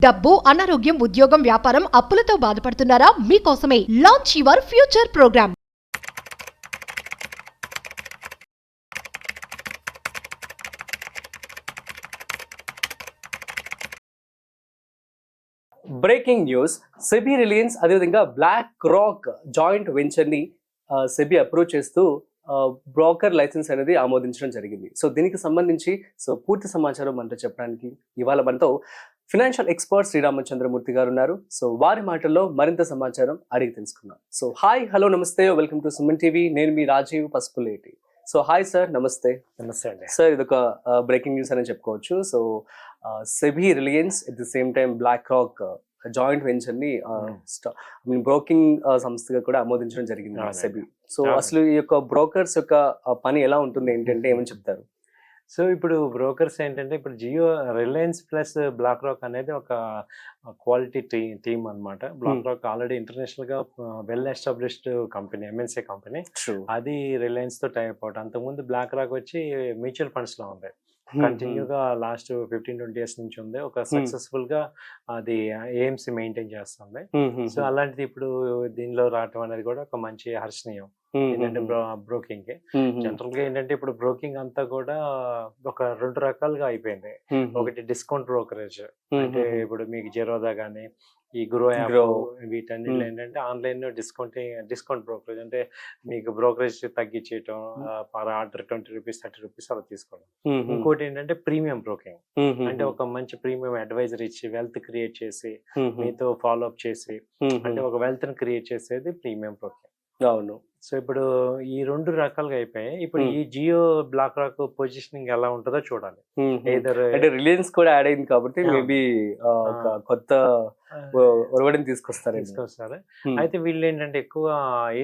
డబ్బు, అనారోగ్యం, ఉద్యోగం, వ్యాపారం, అప్పులతో బాధపడుతున్నారా? మీకోసమే launch your future programme. Breaking news. SEBI Reliance అదేవిధంగా బ్లాక్ రాక్ జాయింట్ వెంచర్ని సెబీ అప్రూవ్ చేస్తూ బ్రోకర్ లైసెన్స్ అనేది ఆమోదించడం జరిగింది. సో దీనికి సంబంధించి పూర్తి సమాచారం మనతో చెప్పడానికి ఇవాళ మనతో ఫినాన్షియల్ ఎక్స్పర్ట్ శ్రీరామచంద్రమూర్తి గారు ఉన్నారు. సో వారి మాటల్లో మరింత సమాచారం అడిగి తెలుసుకుందాం. సో హాయ్, హలో, నమస్తే, వెల్కమ్ టు సుమన్ టీవీ. నేను మీ Rajeev Pasupuleti. So hi sir, నమస్తే. నమస్తే అండి సార్, ఇదొక బ్రేకింగ్ న్యూస్ అని చెప్పుకోవచ్చు. So SEBI Reliance at the same time BlackRock joint venture ని బ్రోకింగ్ సంస్థగా కూడా ఆమోదించడం జరిగింది సెబీ. సో అసలు ఈ యొక్క బ్రోకర్స్ యొక్క పని ఎలా ఉంటుంది ఏంటంటే ఏమని చెప్తారు? సో ఇప్పుడు బ్రోకర్స్ ఏంటంటే ఇప్పుడు Jio Reliance plus BlackRock అనేది ఒక క్వాలిటీ టీమ్ అనమాట. బ్లాక్ రాక్ ఆల్రెడీ ఇంటర్నేషనల్ గా well established company, MNC company. అది రిలయన్స్ తో టైప్ అవుట్. అంతకుముందు బ్లాక్ రాక్ వచ్చి మ్యూచువల్ ఫండ్స్ లో ఉంది. కంటిన్యూగా లాస్ట్ 15-20 years నుంచి ఉంది. ఒక సక్సెస్ఫుల్ గా అది ఏఎంసీ మెయింటైన్ చేస్తుంది. సో అలాంటిది ఇప్పుడు దీనిలో రావటం అనేది కూడా ఒక మంచి హర్షణీయం. ఏంటంటే బ్రోకింగ్ కి జనరల్ గా ఏంటంటే ఇప్పుడు బ్రోకింగ్ అంతా కూడా ఒక 2 రకాలుగా అయిపోయింది. ఒకటి డిస్కౌంట్ బ్రోకరేజ్, అంటే ఇప్పుడు మీకు జెరోదా గానీ ఈ గ్రో యాప్ వీటన్నిటిలో ఏంటంటే ఆన్లైన్ డిస్కౌంట్ బ్రోకరేజ్, అంటే మీకు బ్రోకరేజ్ తగ్గించేయటం, పర్ ఆర్డర్ 20 రూపీస్ 30 రూపీస్ అలా తీసుకోవడం. ఇంకోటి ఏంటంటే ప్రీమియం బ్రోకింగ్, అంటే ఒక మంచి ప్రీమియం అడ్వైజర్ ఇచ్చి వెల్త్ క్రియేట్ చేసి మీతో ఫాలో అప్ చేసి అంటే ఒక వెల్త్ ని క్రియేట్ చేసేది ప్రీమియం బ్రోకింగ్. అవును. సో ఇప్పుడు ఈ 2 రకాలుగా అయిపోయాయి. ఇప్పుడు ఈ జియో బ్లాక్ రాక్ పొజిషనింగ్ ఎలా ఉంటుందో చూడాలి. అంటే రిలయన్స్ కూడా యాడ్ అయింది కాబట్టి మేబీ ఒక కొత్త ఒరవడిని తీసుకొస్తారు. అయితే వీళ్ళు ఏంటంటే ఎక్కువ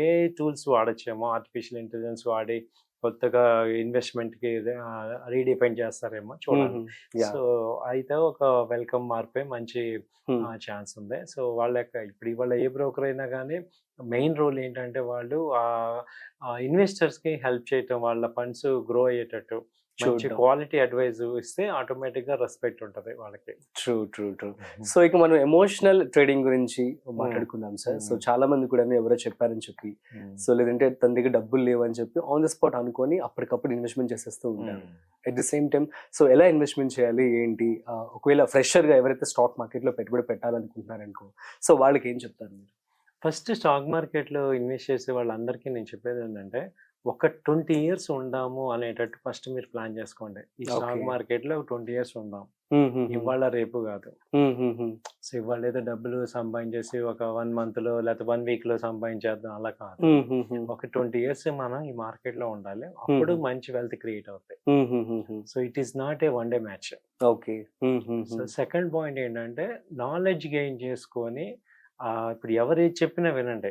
ఏ టూల్స్ వాడచ్చేమో, ఆర్టిఫిషియల్ ఇంటెలిజెన్స్ వాడి కొత్తగా ఇన్వెస్ట్మెంట్ కి రీడిఫైన్ చేస్తారేమో చూడాలి. సో అయితే ఒక వెల్కమ్ మార్పే మంచి ఛాన్స్ ఉంది. సో వాళ్ళ యొక్క ఇప్పుడు ఇవాళ ఏ బ్రోకర్ అయినా కానీ మెయిన్ రోల్ ఏంటంటే వాళ్ళు ఇన్వెస్టర్స్ కి హెల్ప్ చేయటం, వాళ్ళ ఫండ్స్ గ్రో అయ్యేటట్టు మంచి క్వాలిటీ అడ్వైజ్ ఇస్తే ఆటోమేటిక్ గా రెస్పెక్ట్ ఉంటది వాళ్ళకి. ట్రూ. సో ఇక మనం ఎమోషనల్ ట్రేడింగ్ గురించి మాట్లాడుకుందాం సార్. సో చాలా మంది కూడా ఎవరో చెప్పారని చెప్పి, సో లేదంటే తన దగ్గర డబ్బులు లేవని చెప్పి ఆన్ ద స్పాట్ అనుకొని అప్పటికప్పుడు ఇన్వెస్ట్మెంట్ చేసేస్తూ ఉంటారు. At the same time so ఎలా ఇన్వెస్ట్మెంట్ చేయాలి ఏంటి, ఒకవేళ ఫ్రెషర్ గా ఎవరైతే స్టాక్ మార్కెట్ లో పెట్టుబడి పెట్టాలనుకుంటున్నారనుకో, సో వాళ్ళకి ఏం చెప్తారు మీరు? ఫస్ట్ స్టాక్ మార్కెట్ లో ఇన్వెస్ట్ చేసే వాళ్ళందరికీ నేను చెప్పేది ఏంటంటే ఒక 20 years ఉండాము అనేటట్టు ఫస్ట్ మీరు ప్లాన్ చేసుకోండి. ఈ స్టాక్ మార్కెట్ లో 20 years ఉందాం, ఇవాళ రేపు కాదు. సో ఇవాళ ఏదో డబ్బులు సంపాదించేసి ఒక 1 month లో లేకపోతే 1 week లో సంపాదించేద్దాం అలా కాదు. ఒక 20 years మనం ఈ మార్కెట్ లో ఉండాలి, అప్పుడు మంచి వెల్త్ క్రియేట్ అవుతాయి. So it is not a one day match. Okay. So second point ఏంటంటే నాలెడ్జ్ గెయిన్ చేసుకొని ఇప్పుడు ఎవరు ఏది చెప్పినా వినండి.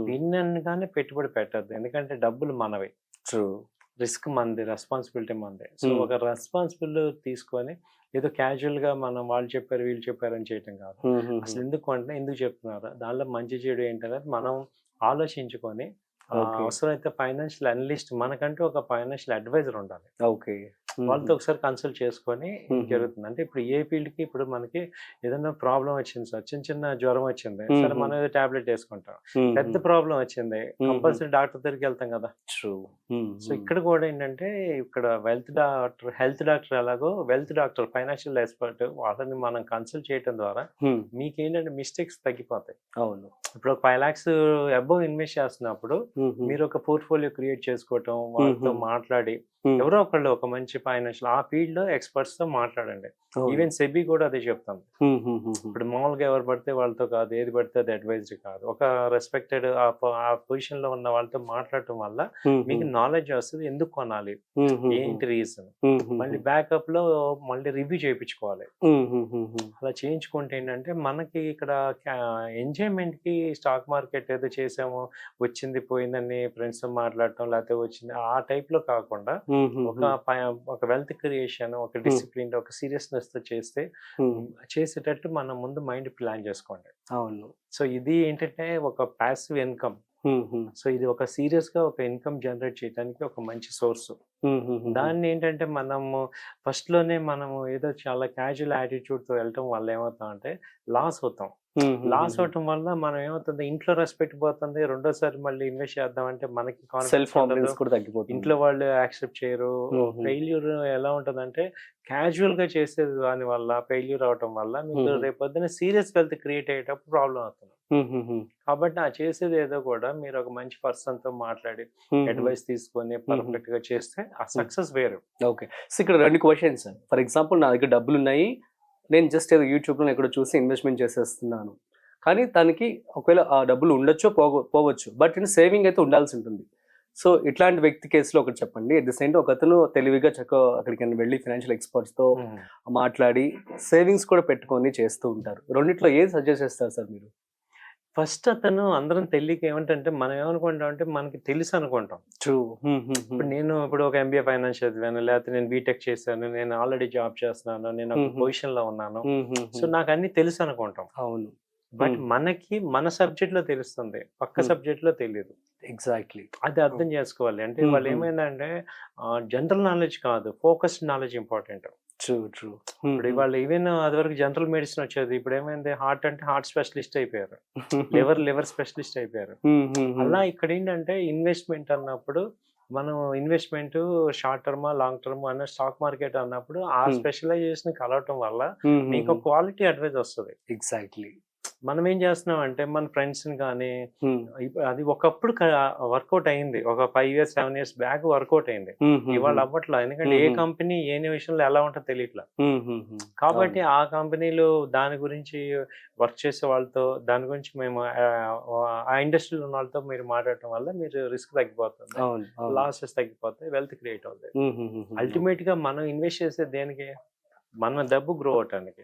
విన్నగానే పెట్టుబడి పెట్టద్దు, ఎందుకంటే డబ్బులు మనవి, రిస్క్ మనది, రెస్పాన్సిబిలిటీ మనది. సో ఒక రెస్పాన్సిబిలిటీ తీసుకొని ఏదో క్యాజువల్ గా మనం వాళ్ళు చెప్పారు వీళ్ళు చెప్పారు అని చేయటం కాదు. అసలు ఎందుకు అంటే ఎందుకు చెప్తున్నారు, దానిలో మంచి చెడు ఏంటనేది మనం ఆలోచించుకొని అవసరమైతే ఫైనాన్షియల్ అనలిస్ట్, మనకంటూ ఒక ఫైనాన్షియల్ అడ్వైజర్ ఉండాలి. ఓకే. వాళ్ళతో ఒకసారి కన్సల్ట్ చేసుకొని జరుగుతుంది. అంటే ఇప్పుడు ఏ ఫీల్డ్ కి ఇప్పుడు మనకి ఏదైనా ప్రాబ్లం వచ్చింది సార్, చిన్న జ్వరం వచ్చింది సరే మనం ఏదో టాబ్లెట్ వేసుకుంటాం. పెద్ద ప్రాబ్లం వచ్చింది కంపల్సరీ డాక్టర్ దగ్గరికి వెళ్తాం కదా. సో ఇక్కడ కూడా ఏంటంటే ఇక్కడ హెల్త్ డాక్టర్ ఎలాగో వెల్త్ డాక్టర్, ఫైనాన్షియల్ ఎక్స్పర్ట్, వాళ్ళని మనం కన్సల్ట్ చేయడం ద్వారా మీకేంటంటే మిస్టేక్స్ తగ్గిపోతాయి. అవును. ఇప్పుడు ఒక 5 lakhs అబౌవ్ ఇన్వెస్ట్ చేస్తున్నప్పుడు మీరు ఒక పోర్ట్ఫోలియో క్రియేట్ చేసుకోవటం, వాళ్ళతో మాట్లాడి ఎవరో ఒకళ్ళు ఒక మంచి ఫైనాన్షియల్ ఆ ఫీల్డ్ లో ఎక్స్పర్ట్స్ తో మాట్లాడండి. ఈవెన్ సెబీ కూడా అదే చెప్తాం. ఇప్పుడు మామూలుగా ఎవరు పడితే వాళ్ళతో కాదు, ఏది పడితే అది అడ్వైజరీ కాదు. ఒక రెస్పెక్టెడ్ ఆ పొజిషన్ లో ఉన్న వాళ్ళతో మాట్లాడటం వల్ల మీకు నాలెడ్జ్ వస్తుంది, ఎందుకు కొనాలి, ఏంటి రీజన్, మళ్ళీ బ్యాకప్ లో మళ్ళీ రివ్యూ చేయించుకోవాలి. అలా చేయించుకుంటే ఏంటంటే మనకి ఇక్కడ ఎంజాయ్మెంట్ కి స్టాక్ మార్కెట్ ఏదో చేసాము వచ్చింది పోయిందని ఫ్రెండ్స్ తో మాట్లాడటం, లేకపోతే వచ్చింది ఆ టైప్ లో కాకుండా ఒక వెల్త్ క్రియేషన్, ఒక డిసిప్లిన్, ఒక సీరియస్నెస్ తో చేసేటట్టు మనం ముందు మైండ్ ప్లాన్ చేసుకోండి. అవును. సో ఇది ఏంటంటే ఒక ప్యాసివ్ ఇన్కమ్. సో ఇది ఒక సీరియస్ గా ఒక ఇన్కమ్ జనరేట్ చేయడానికి ఒక మంచి సోర్స్. దాన్ని ఏంటంటే మనము ఫస్ట్ లోనే మనము ఏదో చాలా క్యాజువల్ యాటిట్యూడ్ తో వెళ్ళటం వల్ల ఏమవుతాం అంటే లాస్ అవుతాం. లాస్ అవటం వల్ల మనం ఏమవుతుంది, ఇంట్లో రెస్పెక్ట్ పోతుంది. రెండోసారి మళ్ళీ ఇన్వెస్ట్ చేద్దాం అంటే మనకి సెల్ఫ్ కాన్ఫిడెన్స్ కాన్ఫిడెన్స్ కూడా తగ్గిపోతుంది. ఇంట్లో వాళ్ళు యాక్సెప్ట్ చేయరు. ఫెయిల్యూర్ ఎలా ఉంటదంటే క్యాజువల్ గా చేసేది దాని వల్ల ఫెయిల్యూర్ అవటం వల్ల మీకు రేపొద్దున సీరియస్ వెల్త్ క్రియేట్ అయ్యేటప్పుడు ప్రాబ్లం అవుతుంది. కాబట్టి ఆ చేసేది ఏదో కూడా మీరు ఒక మంచి పర్సన్ తో మాట్లాడి అడ్వైస్ తీసుకొని పర్ఫెక్ట్ గా చేస్తే ఆ సక్సెస్ వేరు. ఓకే, సో ఇక్కడ 2 క్వశ్చన్స్. ఫర్ ఎగ్జాంపుల్ నా దగ్గర డబ్బులు ఉన్నాయి, నేను జస్ట్ ఏదో యూట్యూబ్లో ఎక్కడ చూసి ఇన్వెస్ట్మెంట్ చేసేస్తున్నాను, కానీ దానికి ఒకవేళ ఆ డబ్బులు ఉండొచ్చు పోవచ్చు, బట్ నేను సేవింగ్ అయితే ఉండాల్సి ఉంటుంది. సో ఇట్లాంటి వ్యక్తి కేసులో ఒకటి చెప్పండి. అట్ ది సేమ్ టైం ఒకతను తెలివిగా చక్కగా అక్కడికి వెళ్ళి ఫైనాన్షియల్ ఎక్స్పర్ట్స్తో మాట్లాడి సేవింగ్స్ కూడా పెట్టుకొని చేస్తూ ఉంటారు. రెండిట్లో ఏది సజెస్ట్ చేస్తారు సార్ మీరు? ఫస్ట్ అతను అందరం తెలియక ఏమంటే మనం ఏమనుకుంటాం అంటే మనకి తెలుసు అనుకుంటాం. ట్రూ. ఇప్పుడు నేను ఒక MBA ఫైనాన్స్ చదివాను, లేకపోతే నేను బీటెక్ చేశాను, నేను ఆల్రెడీ జాబ్ చేస్తున్నాను, నేను ఒక పొజిషన్ లో ఉన్నాను, సో నాకు అన్ని తెలుసు అనుకుంటాం. అవును. బట్ మనకి మన సబ్జెక్ట్ లో తెలుస్తుంది, పక్క సబ్జెక్ట్ లో తెలియదు. ఎగ్జాక్ట్లీ, అది అర్థం చేసుకోవాలి. అంటే వాళ్ళు ఏమైందంటే జనరల్ నాలెడ్జ్ కాదు, focused knowledge important. True true. ఇప్పుడు ఇవాళ ఈవెన్ అది వరకు జనరల్ మెడిసిన్ వచ్చేది, ఇప్పుడు ఏమైంది, హార్ట్ అంటే హార్ట్ స్పెషలిస్ట్ అయిపోయారు, లివర్ స్పెషలిస్ట్ అయిపోయారు. అలా ఇక్కడ ఏంటంటే ఇన్వెస్ట్మెంట్ అన్నప్పుడు మనం investment short term long term అన్న స్టాక్ మార్కెట్ అన్నప్పుడు ఆ స్పెషలైజేషన్ కలవటం వల్ల మీకు క్వాలిటీ అడ్వైజ్ వస్తుంది. ఎగ్జాక్ట్లీ. మనం ఏం చేస్తున్నాం అంటే మన ఫ్రెండ్స్ కానీ అది ఒకప్పుడు వర్కౌట్ అయింది, ఒక 5 years 7 years బ్యాక్ వర్కౌట్ అయింది, ఇవాళ అవ్వట్లా. ఎందుకంటే ఏ కంపెనీ ఏ విషయంలో ఎలా ఉంటుందో తెలియట్లా. కాబట్టి ఆ కంపెనీలు దాని గురించి వర్క్ చేసే వాళ్ళతో, దాని గురించి మేము ఆ ఇండస్ట్రీలో ఉన్న వాళ్ళతో మీరు మాట్లాడటం వల్ల మీరు రిస్క్ తగ్గిపోతుంది, లాసెస్ తగ్గిపోతాయి, వెల్త్ క్రియేట్ అవుతాయి. అల్టిమేట్ గా మనం ఇన్వెస్ట్ చేసేది దేనికి, మన డబ్బు గ్రో అవటానికి,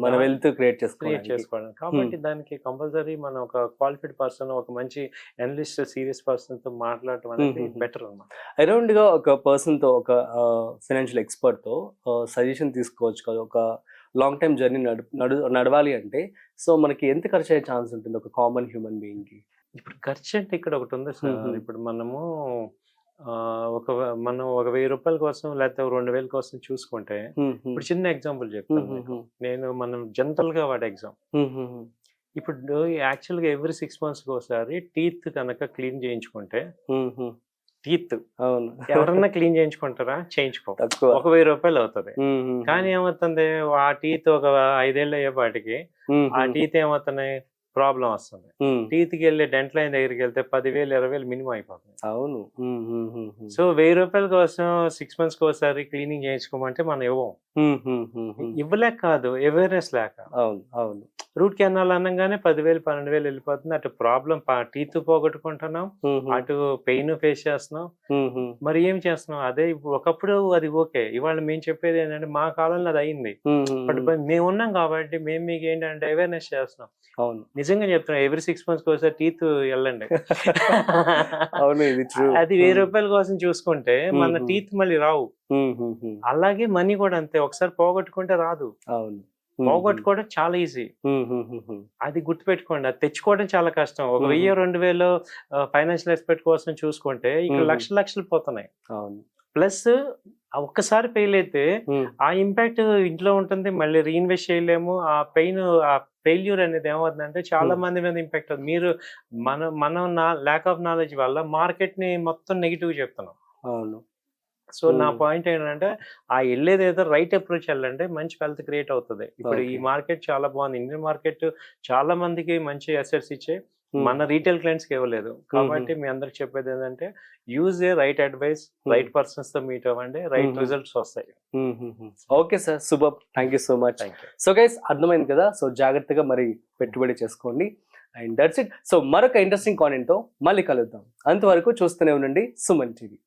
మన వెల్త్ క్రియేట్ చేసుకోవడానికి. కాబట్టి దానికి కంపల్సరీ మనం ఒక క్వాలిఫైడ్ పర్సన్, ఒక మంచి అనలిస్ట్, సీరియస్ పర్సన్ తో మాట్లాడటం అనేది బెటర్ అన్నమాట. అరౌండ్ గా ఒక పర్సన్ తో, ఒక ఫైనాన్షియల్ ఎక్స్పర్ట్ తో సజెషన్ తీసుకోవచ్చు కదా. ఒక లాంగ్ టైమ్ జర్నీ నడవాలి అంటే సో మనకి ఎంత ఖర్చు అయ్యే ఛాన్స్ ఉంటుంది ఒక కామన్ హ్యూమన్ బీయింగ్ కి? ఇప్పుడు ఖర్చు అంటే ఇక్కడ ఒకటి ఉంది సార్. ఇప్పుడు మనం ఒక 1000 రూపాయల కోసం లేకపోతే 2000 కోసం చూసుకుంటే, ఇప్పుడు చిన్న ఎగ్జాంపుల్ చెప్తాను నేను, మనం జనరల్ గా వాడే ఎగ్జామ్. ఇప్పుడు యాక్చువల్ గా ఎవ్రీ 6 months ఒకసారి టీత్ కనుక క్లీన్ చేయించుకుంటే, టీత్ ఎవరన్నా క్లీన్ చేయించుకుంటారా? చేయించుకో, ఒక 1000 రూపాయలు అవుతుంది. కానీ ఏమవుతుంది, ఆ టీత్ ఒక 5 ఏళ్ళు అయ్యేపాటికి ఆ టీత్ ఏమవుతున్నాయి, ప్రాబ్లం వస్తుంది. టీత్ కి వెళ్ళి డెంటల్ లైన్ దగ్గరికి వెళ్తే 10,000 20,000 మినిమం అయిపోతుంది. అవును. సో 1000 రూపాయల కోసం 6 months ఒకసారి క్లీనింగ్ చేయించుకోమంటే మనం ఇవ్వం. ఇవ్వలేక కాదు, అవేర్నెస్ లేక. అవును అవును. రూట్ కెనాల్ అనగానే 10,000 12,000 వెళ్ళిపోతుంది. అటు ప్రాబ్లం టీత్ పోగొట్టుకుంటున్నాం, అటు పెయిన్ ఫేస్ చేస్తున్నాం. మరి ఏం చేస్తున్నాం? అదే ఇప్పుడు ఒకప్పుడు అది ఓకే, ఇవాళ మేము చెప్పేది ఏంటంటే మా కాలంలో అది అయింది, బట్ మేము ఉన్నాం కాబట్టి మేము మీకు ఏంటంటే అవేర్నెస్ చేస్తున్నాం. అవును, నిజంగా చెప్తున్నాం, ఎవ్రీ 6 months ఒకసారి టీత్ వెళ్ళండి. అవును, ఇది ట్రూ. అది 1000 రూపాయల కోసం చూసుకుంటే మన టీత్ మళ్ళీ రావు. అలాగే మనీ కూడా అంతే, ఒకసారి పోగొట్టుకుంటే రాదు. అవును, పోగొట్టుకోవడం చాలా ఈజీ, అది గుర్తుపెట్టుకోండి. అది తెచ్చుకోవడం చాలా కష్టం. ఒక 1000-2000 ఫైనాన్షియల్ ఎక్స్పర్ట్ కోసం చూసుకుంటే ఇక్కడ లక్షలు పోతున్నాయి. ప్లస్ ఒక్కసారి ఫెయిల్ అయితే ఆ ఇంపాక్ట్ ఇంట్లో ఉంటుంది, మళ్ళీ రీఇన్వెస్ట్ చేయలేము. ఆ పెయిన్, ఆ ఫెయిల్యూర్ అనేది ఏమవుతుందంటే చాలా మంది మీద ఇంపాక్ట్ అవుతుంది. మీరు మనం ల్యాక్ ఆఫ్ నాలెడ్జ్ వల్ల మార్కెట్ ని మొత్తం నెగిటివ్ చెప్తున్నాం. అవును. సో నా పాయింట్ ఏంటంటే, ఆ వెళ్ళేది ఏదో రైట్ అప్రోచ్ వెళ్ళంటే మంచి వెల్త్ క్రియేట్ అవుతుంది. ఇప్పుడు ఈ మార్కెట్ చాలా బాగుంది, ఇండియన్ మార్కెట్ చాలా మందికి మంచి అసెట్స్ ఇచ్చే, మన రీటైల్ క్లయింట్స్ కి ఇవ్వలేదు. కాబట్టి మీ అందరికి చెప్పేది ఏంటంటే, use a right advice, right persons తో మీట్ అవ్వండి, రైట్ రిజల్ట్స్ వస్తాయి. Okay sir, super, thank you so much. So guys, అర్థమైంది కదా. సో జాగ్రత్తగా మరి పెట్టుబడి చేసుకోండి. And that's it. సో మరొక ఇంట్రెస్టింగ్ కాంటెంట్ తో మళ్ళీ కలుద్దాం. అంతవరకు చూస్తూనే ఉండండి సుమన్ టీవీ.